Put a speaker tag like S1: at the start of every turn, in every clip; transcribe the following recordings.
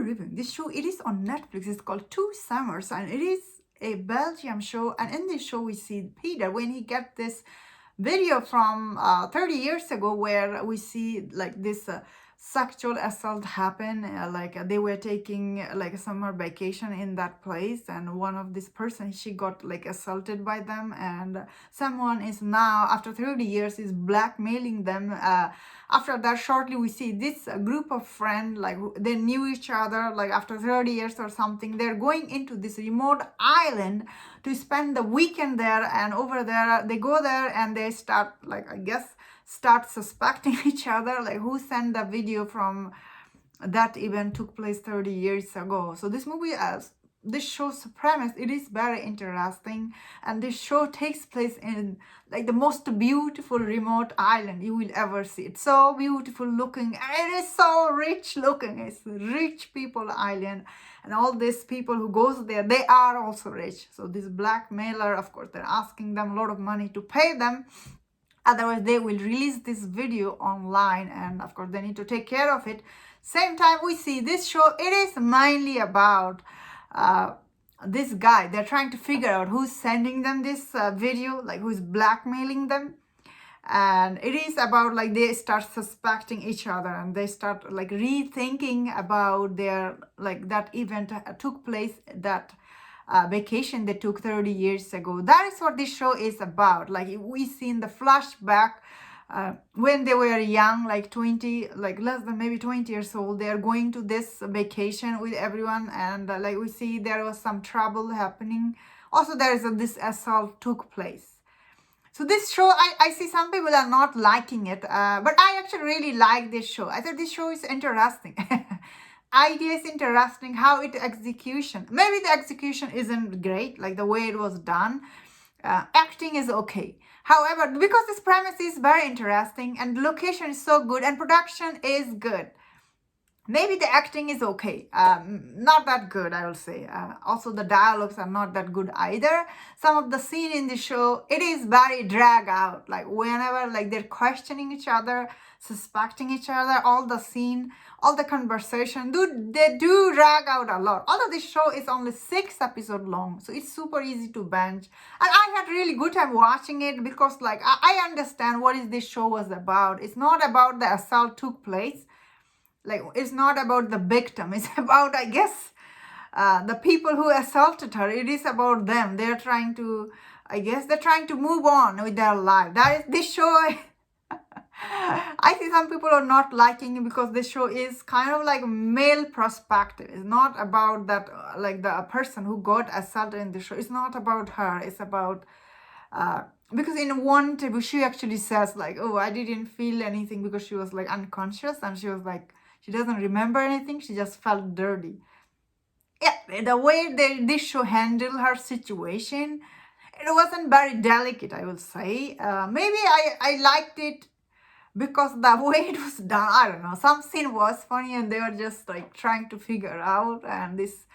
S1: unbelievable. This show, it is on Netflix. It's called Two Zomers, and it is a Belgium show. And in this show, we see Peter when he gets this video from 30 years ago, where we see like this sexual assault happen. They were taking like a summer vacation in that place, and one of this person, she got like assaulted by them, and someone is now after 30 years is blackmailing them. After that, shortly we see this group of friends, like they knew each other like after 30 years or something. They're going into this remote island to spend the weekend there, and over there they go there and they start, like, I guess, start suspecting each other, like who sent the video from that event took place 30 years ago. So this movie, as this show's premise, it is very interesting, and this show takes place in like the most beautiful remote island you will ever see. It's so beautiful looking, and it is so rich looking. It's rich people island, and all these people who goes there, they are also rich. So this blackmailer, of course, they're asking them a lot of money to pay them. Otherwise, they will release this video online, and of course, they need to take care of it. Same time, we see this show, it is mainly about this guy. They're trying to figure out who's sending them this video, like who's blackmailing them. And it is about like they start suspecting each other, and they start like rethinking about their, like that event took place, that vacation they took 30 years ago. That is what this show is about. Like we see in the flashback when they were young, like 20, like less than maybe 20 years old, they are going to this vacation with everyone, and like we see there was some trouble happening. Also, there is this assault took place. So this show, I see some people are not liking it, but I actually really like this show. I thought this show is interesting. Idea is interesting, how it execution. Maybe the execution isn't great, like the way it was done. Acting is okay. However, because this premise is very interesting and location is so good and production is good, maybe the acting is okay. Not that good, I will say. Also, the dialogues are not that good either. Some of the scene in the show, it is very drag out. Like whenever like they're questioning each other, suspecting each other, all the scene, all the conversation, they do drag out a lot. Although this show is only 6 episodes long, so it's super easy to binge. And I had really good time watching it, because like I understand what is this show was about. It's not about the assault took place. Like, it's not about the victim. It's about, I guess, the people who assaulted her. It is about them. They're trying to, I guess, they're trying to move on with their life. That is this show. I see some people are not liking it because this show is kind of like male perspective. It's not about that, like the person who got assaulted in the show. It's not about her. It's about, because in one interview, she actually says like, oh, I didn't feel anything, because she was like unconscious, and she was like, she doesn't remember anything. She just felt dirty. Yeah, the way this show handled her situation, it wasn't very delicate, I would say. Maybe I liked it because the way it was done, I don't know. Some scene was funny, and they were just like trying to figure out. And this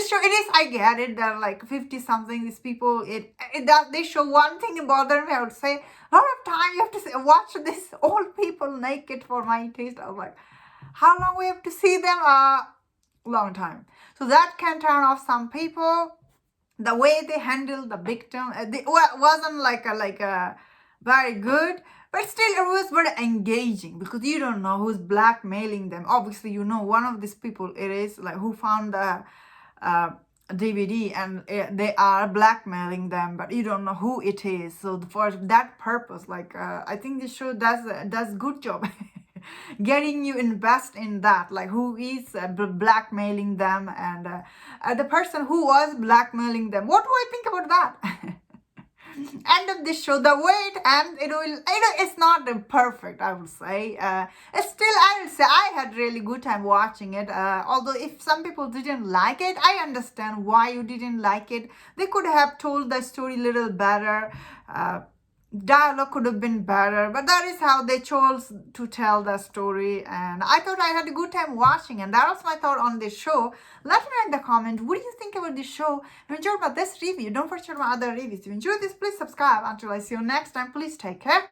S1: show, it is, I get it. They're like 50 something. These people, it does. They show one thing bothered me. I would say a lot of time you have to watch this old people naked for my taste. I was like, how long we have to see them? Long time. So that can turn off some people. The way they handle the victim, wasn't like a very good, but still it was very engaging, because you don't know who's blackmailing them. Obviously, you know one of these people it is, like who found the DVD, and they are blackmailing them, but you don't know who it is. So for that purpose, like I think this show does good job. Getting you invest in that, like who is blackmailing them, and the person who was blackmailing them. What do I think about that? End of this show, the way it ends, it's not perfect, I would say. It's still, I will say, I had really good time watching it. Although if some people didn't like it, I understand why you didn't like it. They could have told the story a little better. Dialogue could have been better, but that is how they chose to tell the story, and I thought I had a good time watching, and that was my thought on this show. Let me know in the comment, what do you think about this show? If you enjoyed about this review, don't forget my other reviews. If you enjoyed this, please subscribe. Until I see you next time, please take care.